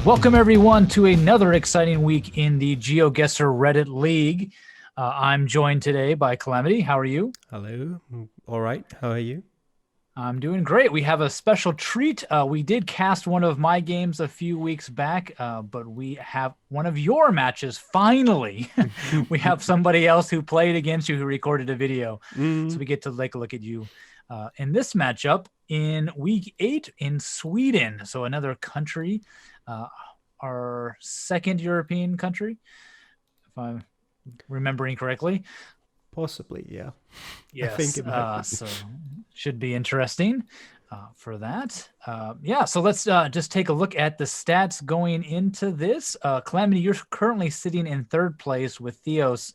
Welcome everyone to another exciting week in the Geoguessr Reddit League. I'm joined today by Calamity. How are you? Hello. All right. How are you? I'm doing great. We have a special treat. We did cast one of my games a few weeks back, but we have one of your matches finally. We have somebody else who played against you who recorded a video. So we get to take a look at you in this matchup in week 8 in Sweden. So another country, our second European country, if I'm remembering correctly. Possibly, yeah. I think Yes, it might be. so should be interesting for that. So let's just take a look at the stats going into this. Calamity, you're currently sitting in third place with Theos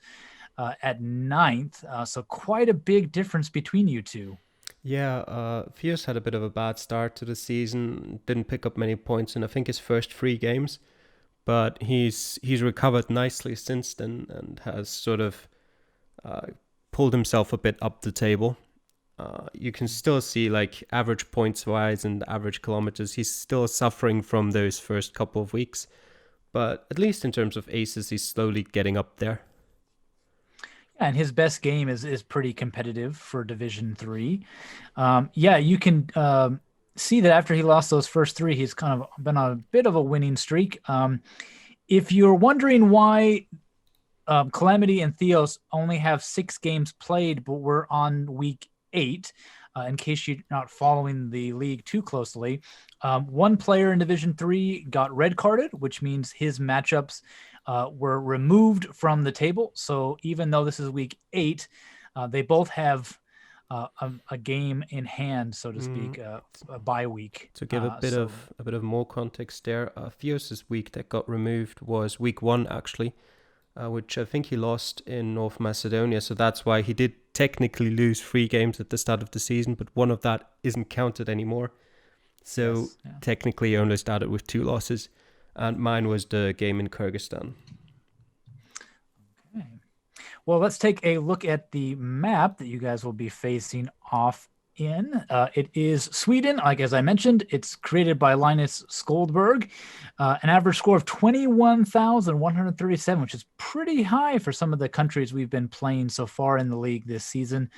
at ninth, so quite a big difference between you two. Yeah, Fierce had a bit of a bad start to the season. Didn't pick up many points in I think his first 3 games, but he's recovered nicely since then and has sort of pulled himself a bit up the table. You can still see like average points wise and average kilometers. He's still suffering from those first couple of weeks, but at least in terms of aces, he's slowly getting up there. And his best game is pretty competitive for Division 3. You can see that after he lost those first 3, he's kind of been on a bit of a winning streak. If you're wondering why Calamity and Theos only have 6 games played, but we're on week 8, in case you're not following the league too closely, one player in Division 3 got red carded, which means his matchups were removed from the table. So even though this is week 8, they both have a game in hand, so to speak, a bye week. To give a bit of more context there, Theos's week that got removed was week 1 actually, which I think he lost in North Macedonia. So that's why he did technically lose 3 games at the start of the season, but one of that isn't counted anymore. So Yes, yeah. technically he only started with 2 losses, and mine was the game in Kyrgyzstan. Okay. Well, let's take a look at the map that you guys will be facing off in. It is Sweden, like as I mentioned. It's created by Linus Skoldberg. An average score of 21,137, which is pretty high for some of the countries we've been playing so far in the league this season.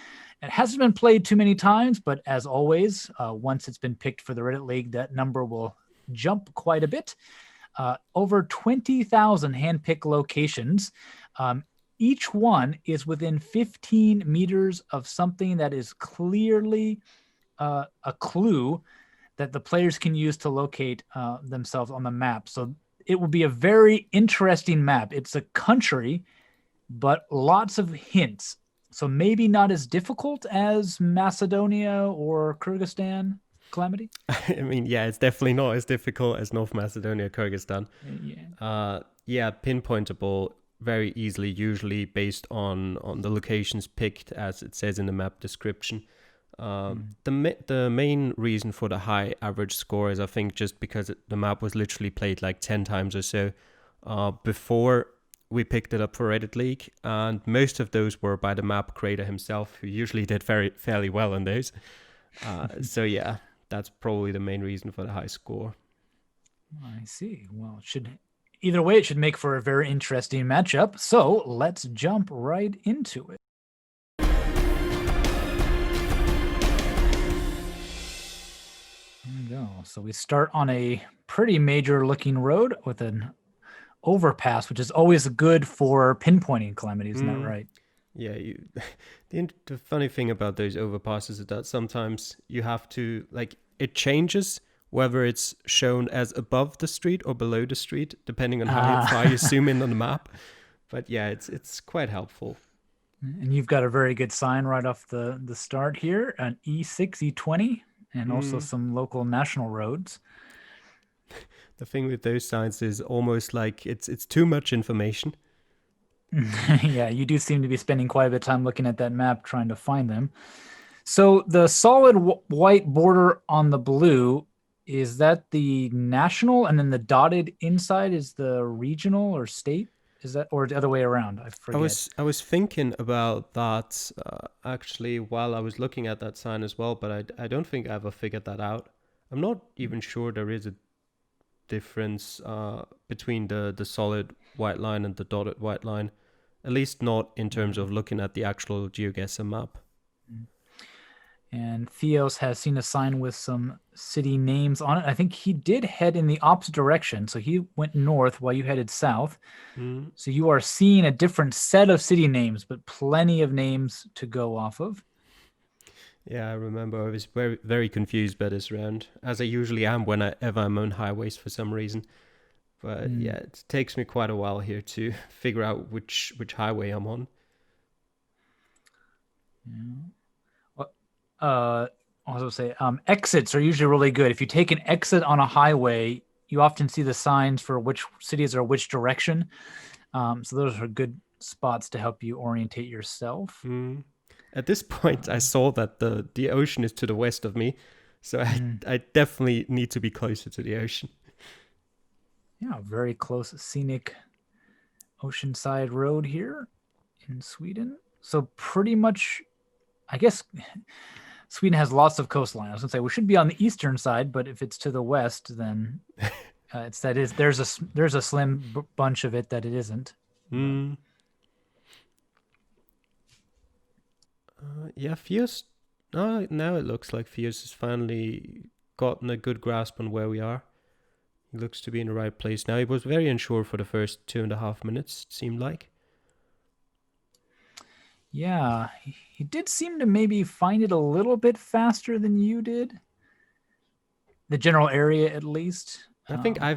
It hasn't been played too many times, but as always, once it's been picked for the Reddit League, that number will jump quite a bit. Over 20,000 handpicked locations. Each one is within 15 meters of something that is clearly a clue that the players can use to locate themselves on the map. So it will be a very interesting map. It's a country, but lots of hints. So maybe not as difficult as Macedonia or Kyrgyzstan. Calamity? I mean, yeah, it's definitely not as difficult as North Macedonia, Kyrgyzstan. Yeah. Pinpointable very easily, usually based on the locations picked, as it says in the map description. The main reason for the high average score is, I think, just because the map was literally played like 10 times or so before we picked it up for Reddit League, and most of those were by the map creator himself, who usually did fairly well in those. So yeah, that's probably the main reason for the high score. I see. Well, either way, it should make for a very interesting matchup. So let's jump right into it. There we go. So we start on a pretty major looking road with an overpass, which is always good for pinpointing Calamity. Isn't that right? Yeah, the funny thing about those overpasses is that sometimes you have to, like, it changes whether it's shown as above the street or below the street, depending on how far you zoom in on the map. But yeah, it's quite helpful. And you've got a very good sign right off the start here, an E6, E20, and also some local national roads. The thing with those signs is almost like it's too much information. Yeah, you do seem to be spending quite a bit of time looking at that map trying to find them. So the solid white border on the blue, is that the national, and then the dotted inside is the regional or state? Is that, or the other way around? I forget. I was thinking about that actually while I was looking at that sign as well, but I don't think I ever figured that out. I'm not even sure there is difference between the solid white line and the dotted white line, at least not in terms of looking at the actual Geoguessr map. And Theos has seen a sign with some city names on it. I think he did head in the opposite direction. So he went north while you headed south. So you are seeing a different set of city names, but plenty of names to go off of. Yeah, I remember I was very, very confused by this round, as I usually am whenever I'm on highways for some reason. But yeah, it takes me quite a while here to figure out which highway I'm on. I was going to say, exits are usually really good. If you take an exit on a highway, you often see the signs for which cities are which direction. So those are good spots to help you orientate yourself. At this point, I saw that the ocean is to the west of me, so I definitely need to be closer to the ocean. Yeah, very close scenic oceanside road here in Sweden. So pretty much, I guess Sweden has lots of coastline. I was gonna say we should be on the eastern side, but if it's to the west, then there's a slim bunch of it that it isn't. Yeah, Theos. Now it looks like Theos has finally gotten a good grasp on where we are. He looks to be in the right place now. He was very unsure for the first 2.5 minutes, it seemed like. Yeah, he did seem to maybe find it a little bit faster than you did. The general area, at least. I think I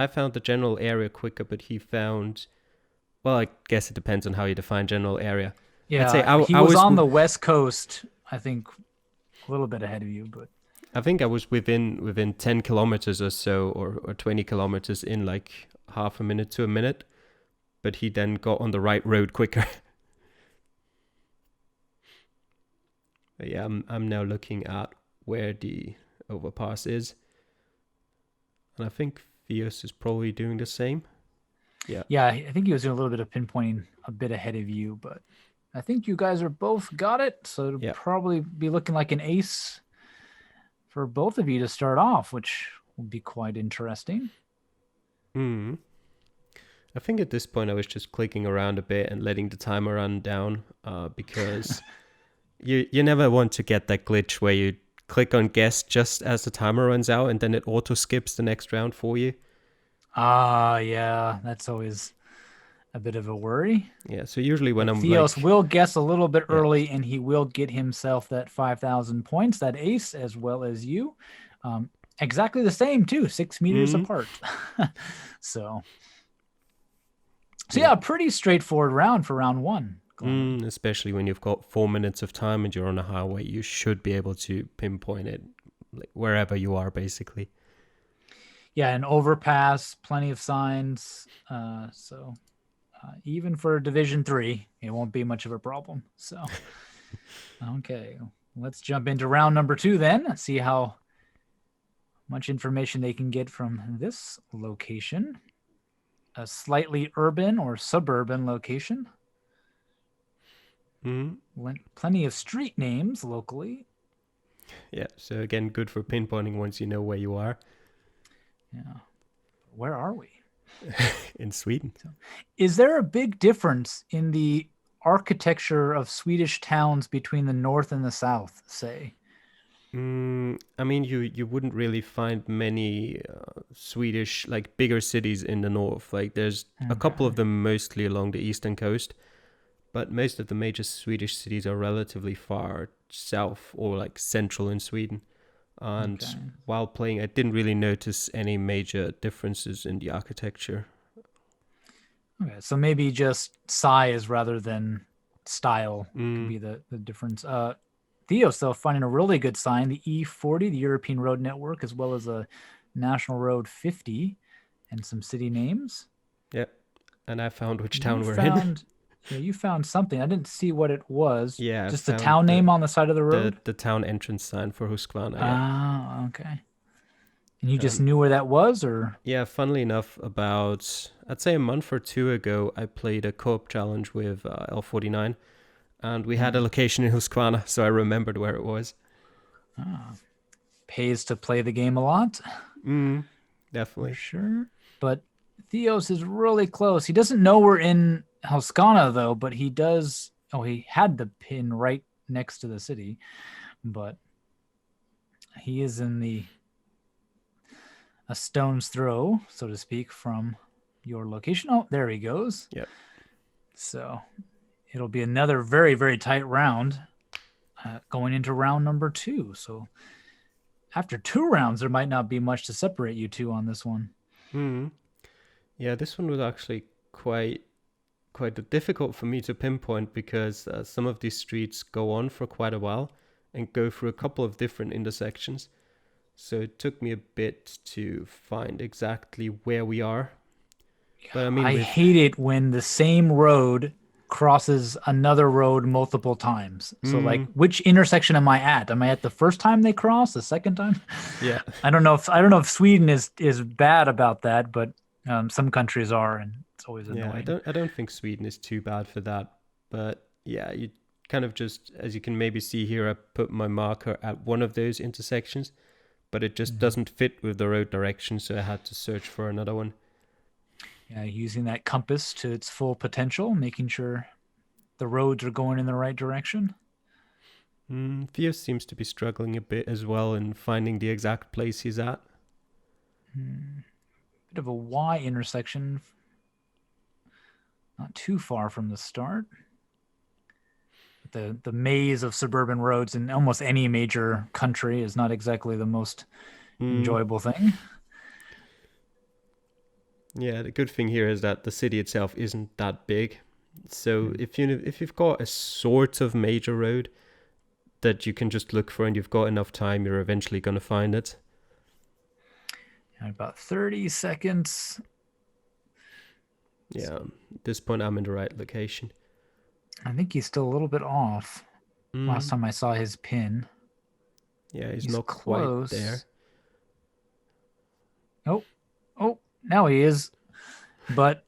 found the general area quicker, but he found. Well, I guess it depends on how you define general area. Yeah, I'd say he was on the west coast. I think a little bit ahead of you, but I think I was within 10 kilometers or so, or 20 kilometers in like half a minute to a minute. But he then got on the right road quicker. But yeah, I'm now looking at where the overpass is. And I think Theos is probably doing the same. Yeah. Yeah, I think he was doing a little bit of pinpointing a bit ahead of you, but I think you guys are both got it. So it'll probably be looking like an ace for both of you to start off, which will be quite interesting. I think at this point I was just clicking around a bit and letting the timer run down because you never want to get that glitch where you click on guess just as the timer runs out and then it auto skips the next round for you. Yeah, that's always a bit of a worry. Yeah, so usually when Theos will guess a little bit early and he will get himself that 5,000 points, that ace, as well as you. Exactly the same too, 6 meters apart. So yeah, pretty straightforward round for round one. Especially when you've got 4 minutes of time and you're on a highway, you should be able to pinpoint it like wherever you are, basically. Yeah, an overpass, plenty of signs. So even for Division 3, it won't be much of a problem. So, okay, let's jump into round number 2 then. See how much information they can get from this location. A slightly urban or suburban location. Plenty of street names locally. Yeah, so again, good for pinpointing once you know where you are. Yeah. Where are we? In Sweden. Is there a big difference in the architecture of Swedish towns between the north and the south, say? I mean, you wouldn't really find many Swedish, like, bigger cities in the north. Like, there's a couple of them mostly along the eastern coast, but most of the major Swedish cities are relatively far south or, like, central in Sweden. And while playing, I didn't really notice any major differences in the architecture. Okay, so maybe just size rather than style could be the difference. Theos, though, finding a really good sign, the E40, the European Road Network, as well as a National Road 50 and some city names. Yep, and I found which town we're in. Yeah, you found something. I didn't see what it was. Yeah, just the town name on the side of the road? The town entrance sign for Huskvarna. Ah, okay. And you just knew where that was, or? Yeah, funnily enough, about, I'd say a month or two ago, I played a co-op challenge with L49, and we had a location in Huskvarna, so I remembered where it was. Pays to play the game a lot. for Definitely. sure. But Theos is really close. He doesn't know we're in Halskana though, but he does. Oh, he had the pin right next to the city, but he is in a stone's throw, so to speak, from your location. Oh, there he goes. Yep. So it'll be another very, very tight round going into round number 2. So after 2 rounds, there might not be much to separate you two on this one. Hmm. Yeah, this one was actually quite difficult for me to pinpoint because some of these streets go on for quite a while and go through a couple of different intersections. So it took me a bit to find exactly where we are. But I mean, I with hate it when the same road crosses another road multiple times. So like mm, which intersection am I at? Am I at the first time they cross, the second time? yeah, I don't know if Sweden is bad about that, but some countries are, and it's always yeah, annoying. I don't think Sweden is too bad for that. But yeah, you kind of just, as you can maybe see here, I put my marker at one of those intersections, but it just Mhm. doesn't fit with the road direction, so I had to search for another one. Yeah, using that compass to its full potential, making sure the roads are going in the right direction. Theo seems to be struggling a bit as well in finding the exact place he's at. Bit of a Y intersection, not too far from the start. The maze of suburban roads in almost any major country is not exactly the most Mm, enjoyable thing. yeah, the good thing here is that the city itself isn't that big. So if you've got a sort of major road that you can just look for and you've got enough time, you're eventually going to find it. And about 30 seconds. Yeah, at this point, I'm in the right location. I think he's still a little bit off. Last Mm, time I saw his pin. yeah, he's He's not quite there. close. Oh, oh, now he is. But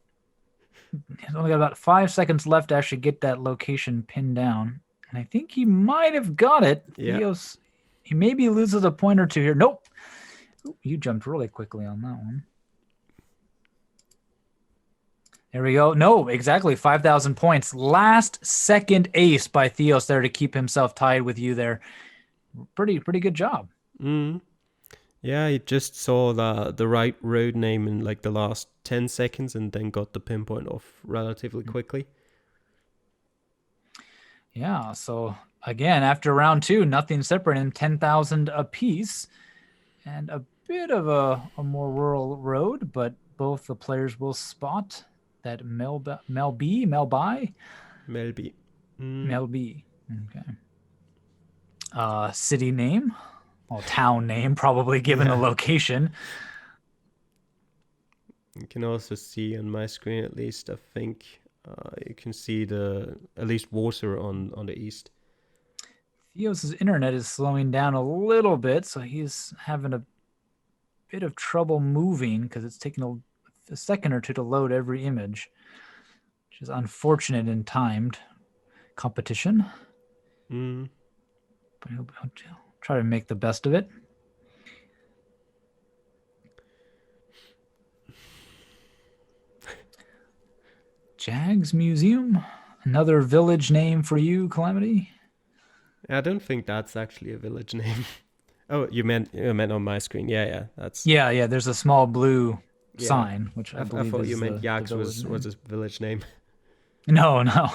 he's only got about 5 seconds left to actually get that location pinned down. And I think he might have got it. Yeah, Theos, he maybe loses a point or two here. Nope. Ooh, you jumped really quickly on that one. There we go. No, exactly. 5,000 points. Last second ace by Theos there to keep himself tied with you there. Pretty good job. mm, yeah. He just saw the right road name in like the last 10 seconds, and then got the pinpoint off relatively quickly. Yeah. So again, after round 2, nothing separating 10,000 apiece, and a bit of a more rural road, but both the players will spot that Melby. Maybe. Mm, Okay. City name, well, town name, probably given the yeah. location. You can also see on my screen, at least, I think you can see the at least water on the east. Theos's internet is slowing down a little bit, so he's having a bit of trouble moving because it's taking a second or two to load every image, which is unfortunate in timed competition. Mm, But he'll try to make the best of it. Jags Museum, another village name for you, Calamity. I don't think that's actually a village name. Oh, you meant on my screen. Yeah, yeah, that's Yeah, there's a small blue yeah. sign, which I I believe thought you is meant the Yax village was name. a village name. No, no.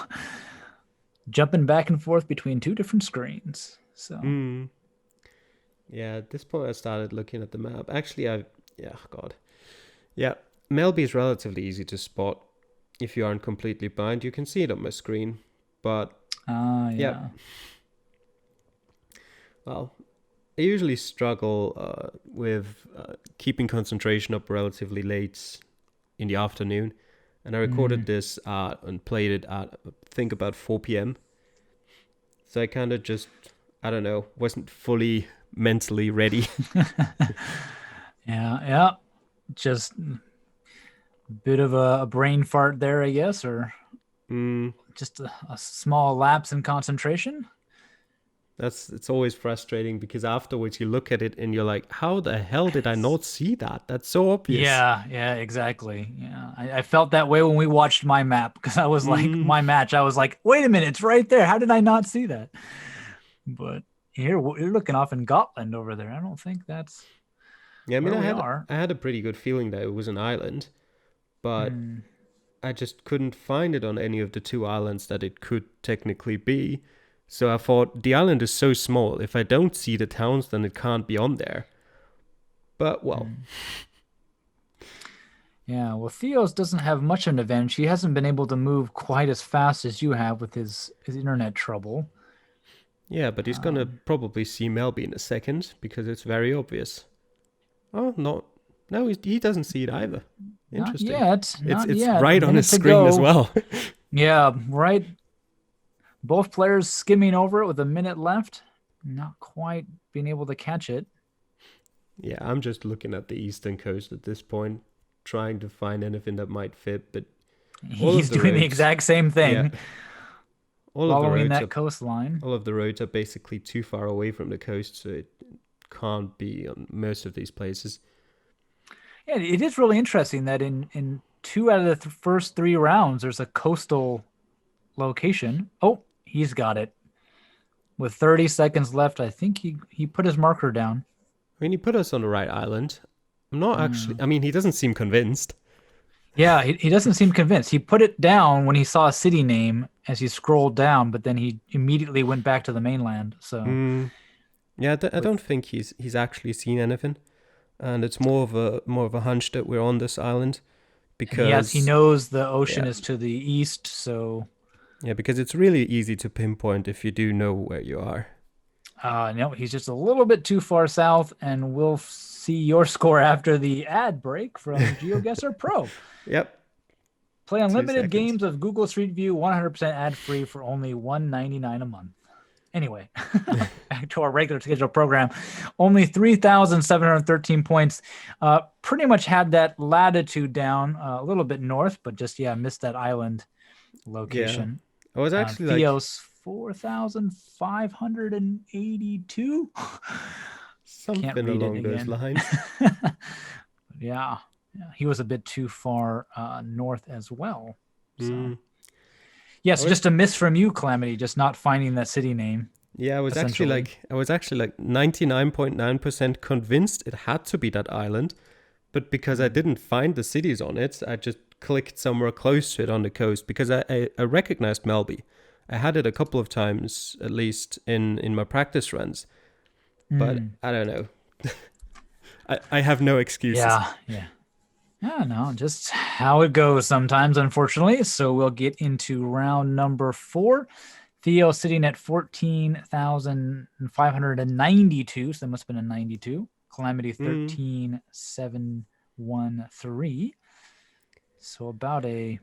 Jumping back and forth between two different screens. So, Mm. Yeah, at this point I started looking at the map. Actually, yeah, God, yeah, Melby is relatively easy to spot if you aren't completely blind. You can see it on my screen, but yeah, yeah. well, I usually struggle with keeping concentration up relatively late in the afternoon, and I recorded Mm. this and played it at I think about 4 p.m. So I kind of just, I don't know, wasn't fully mentally ready. Yeah. Just a bit of a brain fart there, I guess, or mm, just a small lapse in concentration. It's always frustrating because afterwards you look at it and you're like, how the hell did I not see that? That's so obvious. Yeah, exactly. Yeah, I felt that way when we watched my map because I was like, Mm. my match, I was like, wait a minute, it's right there. How did I not see that? But here, you're looking off in Gotland over there. I don't think that's Yeah, I mean, where I we had are. I had a pretty good feeling that it was an island, but Hmm. I just couldn't find it on any of the two islands that it could technically be. So I thought the island is so small. If I don't see the towns, then it can't be on there. But well, Hmm. Yeah, well, Theos doesn't have much of an advantage. He hasn't been able to move quite as fast as you have with his internet trouble. yeah, but he's gonna Um, probably see Melby in a second because it's very obvious. Oh, no, no, he doesn't see it either. Not Interesting. yet, not It's yet. A right on his minute to screen as go. well. Yeah, right. Both players skimming over it with a minute left. Not quite being able to catch it. Yeah, I'm just looking at the eastern coast at this point, trying to find anything that might fit. But all of He's the doing the roads, exact same yeah, thing, all of the following roads that are coastline. all of the roads are basically too far away from the coast, so it can't be on most of these places. Yeah, it is really interesting that in two out of the first three rounds, there's a coastal location. Oh, he's got it. With 30 seconds left, I think he put his marker down. I mean, he put us on the right island. I'm not actually. Yeah. I mean, he doesn't seem convinced. Yeah, he doesn't seem convinced. He put it down when he saw a city name as he scrolled down, but then he immediately went back to the mainland. So Mm, yeah, I don't with think he's actually seen anything, and it's more of a hunch that we're on this island and he because knows the ocean yeah, is to the east, so yeah, because it's really easy to pinpoint if you do know where you are. no, he's just a little bit too far south, and we'll see your score after the ad break from Geoguessr Pro. Yep, Play two unlimited seconds. games of Google Street View 100% ad free for only $1.99 a month. Anyway, back to our regular schedule program. Only 3,713 points. Pretty much had that latitude down a little bit north, but just, yeah, missed that island Yeah, location. I was actually like Theos, 4,582. Can't something read it along those again. lines. Yeah. He was a bit too far north as well. So, Mm. I yes, was just a miss from you, Calamity, just not finding that city name, Yeah, essentially. I was actually like 99.9% convinced it had to be that island, but because I Mm. didn't find the cities on it, I just clicked somewhere close to it on the coast because I recognized Melby. I had it a couple of times at least in my practice runs, but Mm. I don't know. I have no excuses. Yeah. Yeah, no, just how it goes sometimes, unfortunately. So we'll get into round number four. Theo sitting at 14,592. So that must have been a 92. Calamity Mm, 13,713. So about a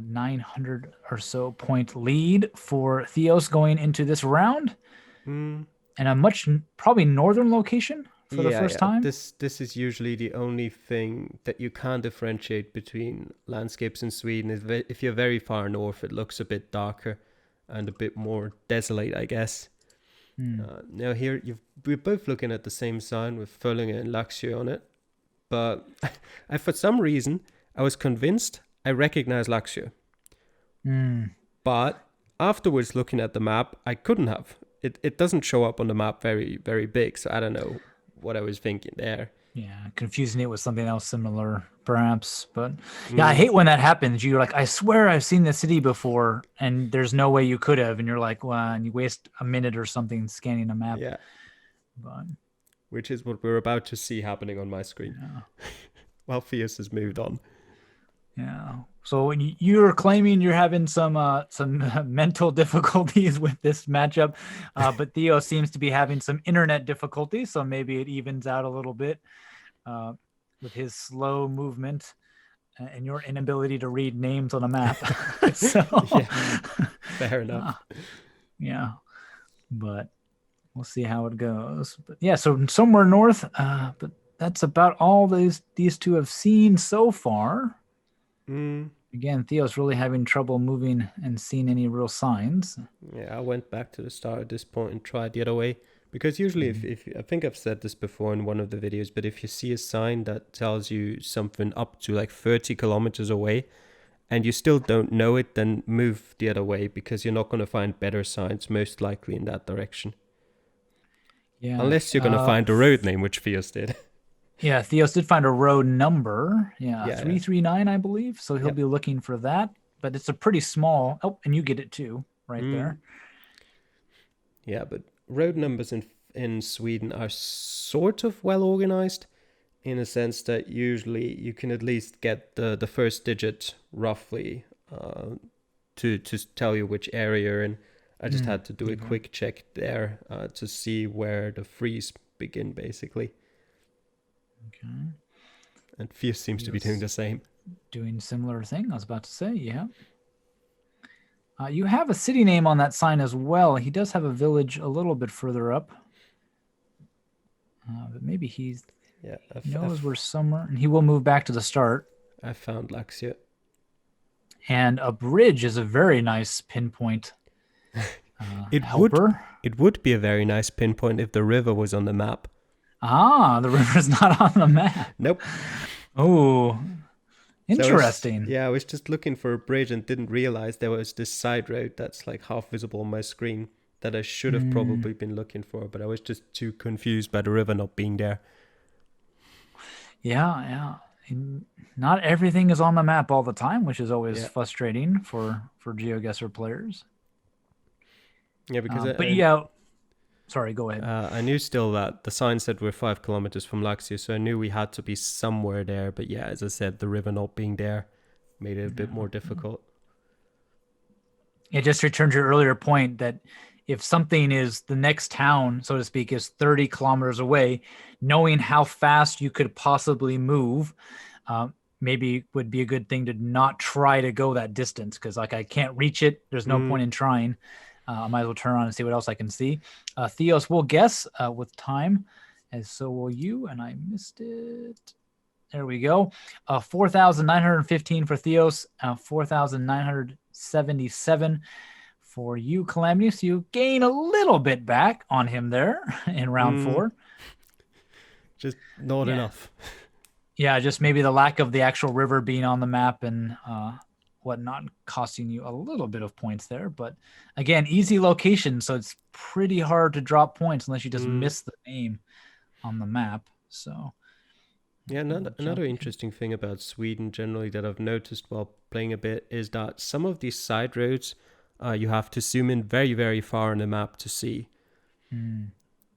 900 or so point lead for Theos going into this round, mm. and a much probably northern location for the Yeah, first yeah. time. This is usually the only thing that you can't differentiate between landscapes in Sweden. Is if you're very far north, it looks a bit darker and a bit more desolate, I guess. Hmm. Now here, we're both looking at the same sign with Föllinge and Laxö on it, but for some reason I was convinced I recognized Laxö, Hmm. but afterwards looking at the map, I couldn't have. It doesn't show up on the map very big, so I don't know what I was thinking there. Yeah, confusing it with something else similar, perhaps. But yeah, I Mm, hate when that happens. You're like, I swear I've seen the city before, and there's no way you could have. And you're like, well, and you waste a minute or something scanning a map. yeah, But which is what we're about to see happening on my screen. yeah, While Theos has moved on. yeah. So when you're claiming you're having some mental difficulties with this matchup, but Theo seems to be having some internet difficulties, so maybe it evens out a little bit uh, with his slow movement and your inability to read names on a map. So, Yeah, fair enough. uh, yeah, but we'll see how it goes. But yeah, so somewhere north, but that's about all these two have seen so far. Mm. Again, Theo's really having trouble moving and seeing any real signs. Yeah, I went back to the start at this point and tried the other way. Because usually, if I think I've said this before in one of the videos, but if you see a sign that tells you something up to like 30 kilometers away and you still don't know it, then move the other way because you're not going to find better signs, most likely in that direction. Yeah. Unless you're going to find a road name, which Theos did. Yeah, Theos did find a road number. Yeah, Yeah, 339, I believe. So he'll yep. be looking for that. But it's a pretty small. Oh, and you get it too, right there. Yeah, but road numbers in Sweden are sort of well organized in a sense that usually you can at least get the first digit roughly to tell you which area you're in. I just had to do a quick check there to see where the threes begin, basically. Okay. And Fierce seems to be doing the same. Doing similar thing. I was about to say, yeah. You have a city name on that sign as well. He does have a village a little bit further up. But maybe he knows we're somewhere. And he will move back to the start. I found Laxia. And a bridge is a very nice pinpoint helper. It would be a very nice pinpoint if the river was on the map. Ah, the river's not on the map. Nope. Oh, interesting. I was just looking for a bridge and didn't realize there was this side road that's like half visible on my screen that I should have probably been looking for, but I was just too confused by the river not being there. Yeah. Not everything is on the map all the time, which is always frustrating for Geoguessr players. Yeah, because sorry, go ahead. I knew still that the sign said we're 5 kilometers from Laxia, so I knew we had to be somewhere there. But yeah, as I said, the river not being there made it a bit more difficult. It just returned your earlier point that if something is the next town, so to speak, is 30 kilometers away, knowing how fast you could possibly move maybe would be a good thing to not try to go that distance because like I can't reach it. There's no point in trying. I might as well turn around and see what else I can see. Theos will guess with time, as so will you, and I missed it. There we go. 4,915 for Theos, 4,977 for you, Calamity. So you gain a little bit back on him there in round 4. Just not enough. Yeah, just maybe the lack of the actual river being on the map and whatnot costing you a little bit of points there. But again, easy location, so it's pretty hard to drop points unless you just miss the name on the map. So yeah, another interesting thing about Sweden generally that I've noticed while playing a bit is that some of these side roads you have to zoom in very, very far on the map to see.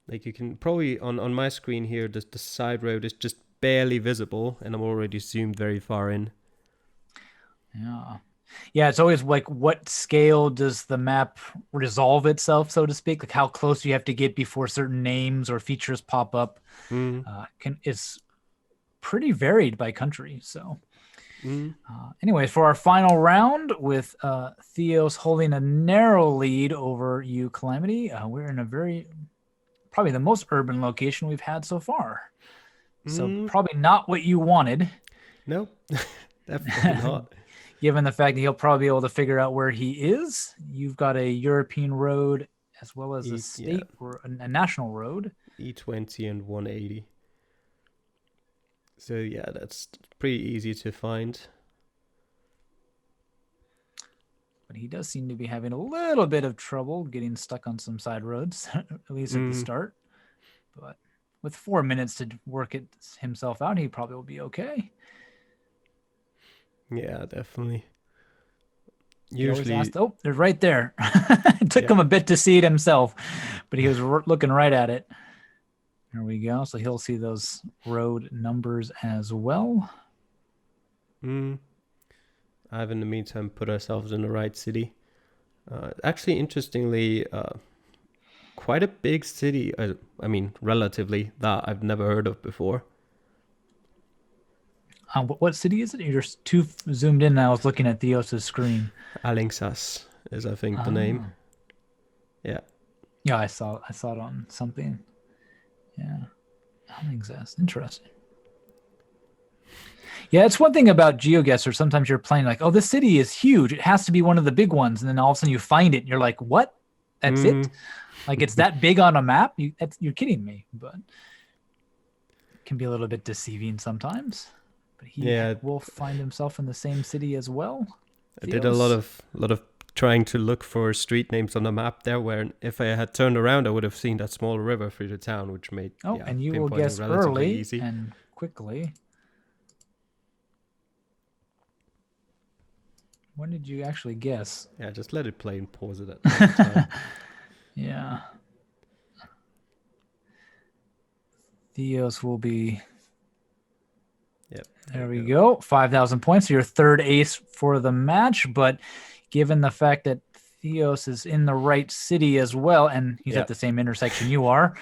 Like you can probably on my screen here, the side road is just barely visible and I'm already zoomed very far in. Yeah, it's always like what scale does the map resolve itself, so to speak? Like how close you have to get before certain names or features pop up. It's pretty varied by country. So anyway, for our final round with Theos holding a narrow lead over you, Calamity, we're in a probably the most urban location we've had so far. So probably not what you wanted. Nope, definitely not. Given the fact that he'll probably be able to figure out where he is. You've got a European road as well as a national road. E20 and 180. So yeah, that's pretty easy to find. But he does seem to be having a little bit of trouble getting stuck on some side roads, at least at the start. But with 4 minutes to work it himself out, he probably will be okay. Yeah, definitely. Usually, they're right there. It took him a bit to see it himself, but he was looking right at it. There we go. So he'll see those road numbers as well. I've, in the meantime, put ourselves in the right city. Actually, interestingly, quite a big city. I mean, relatively, that I've never heard of before. What city is it? You're just too zoomed in. And I was looking at Theos' screen. Calamityx7 is, I think, the name. Yeah. Yeah, I saw it on something. Yeah. Calamityx7. Interesting. Yeah, it's one thing about GeoGuessr. Sometimes you're playing like, oh, this city is huge. It has to be one of the big ones. And then all of a sudden you find it and you're like, what? That's it? Mm, Like it's that big on a map? You're kidding me. But it can be a little bit deceiving sometimes. But he yeah, will find himself in the same city as well. I did a lot Theos. of trying to look for street names on the map there. Where if I had turned around, I would have seen that small river through the town, which made Oh, and you will pinpointing guess relatively early easy. and quickly. When did you actually guess? Yeah, just let it play and pause it at the right time. Yeah. Theos will be. Yep. There we go. 5,000 points. So your third ace for the match. But given the fact that Theos is in the right city as well, and he's at the same intersection you are,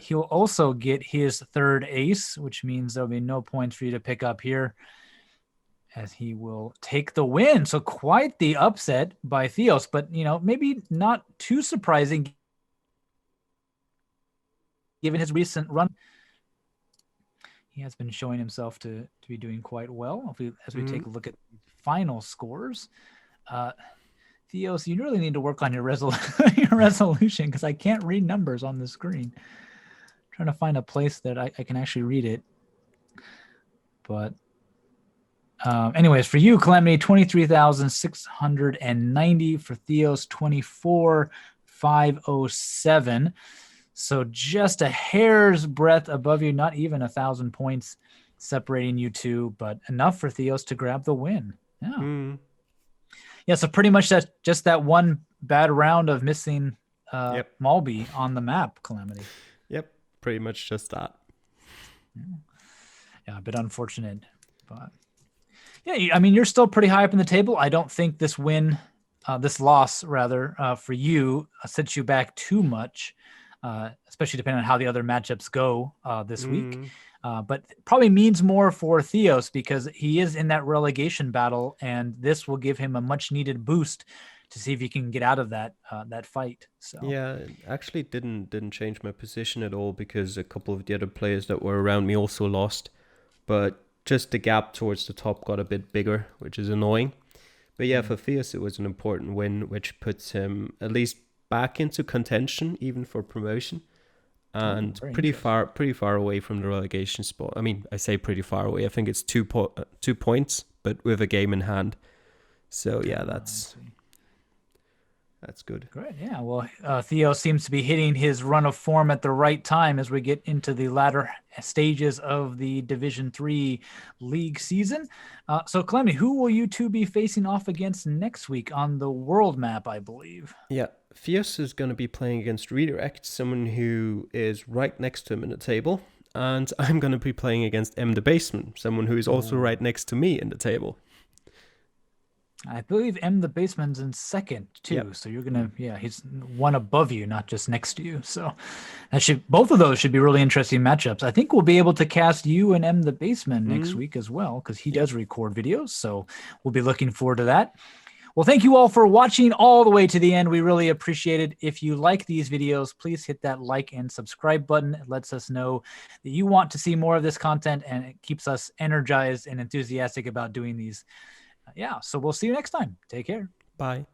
he'll also get his third ace, which means there'll be no points for you to pick up here, as he will take the win. So quite the upset by Theos, but maybe not too surprising given his recent run. He has been showing himself to be doing quite well. As we take a look at final scores, Theos, you really need to work on your resolution, because I can't read numbers on the screen. I'm trying to find a place that I can actually read it. But anyways, for you, Calamity, 23,690. For Theos, 24,507. So just a hair's breadth above you, not even 1,000 points separating you two, but enough for Theos to grab the win. Yeah. Yeah, so pretty much that's just that one bad round of missing Malby on the map, Calamity. Yep, pretty much just that. Yeah, a bit unfortunate. But yeah, I mean, you're still pretty high up in the table. I don't think this loss, for you sets you back too much. Especially depending on how the other matchups go this week. But probably means more for Theos, because he is in that relegation battle, and this will give him a much needed boost to see if he can get out of that fight. So yeah, it actually didn't change my position at all, because a couple of the other players that were around me also lost, but just the gap towards the top got a bit bigger, which is annoying. But yeah, for Theos it was an important win, which puts him at least back into contention, even for promotion, and pretty far away from the relegation spot. I mean, I say pretty far away. I think it's 2 points, but with a game in hand. So yeah, that's good. Great. Yeah. Well, Theo seems to be hitting his run of form at the right time as we get into the latter stages of the Division 3 league season. So, Calamity, who will you two be facing off against next week on the world map, I believe? Yeah, Theos is going to be playing against Redirect, someone who is right next to him in the table. And I'm going to be playing against the Baseman, someone who is also right next to me in the table. I believe the Baseman's in second too. Yep. So you're gonna, he's one above you, not just next to you. So both of those should be really interesting matchups. I think we'll be able to cast you and the Baseman next week as well, because he does record videos. So we'll be looking forward to that. Well, thank you all for watching all the way to the end. We really appreciate it. If you like these videos, please hit that like and subscribe button. It lets us know that you want to see more of this content, and it keeps us energized and enthusiastic about doing these. So we'll see you next time. Take care. Bye.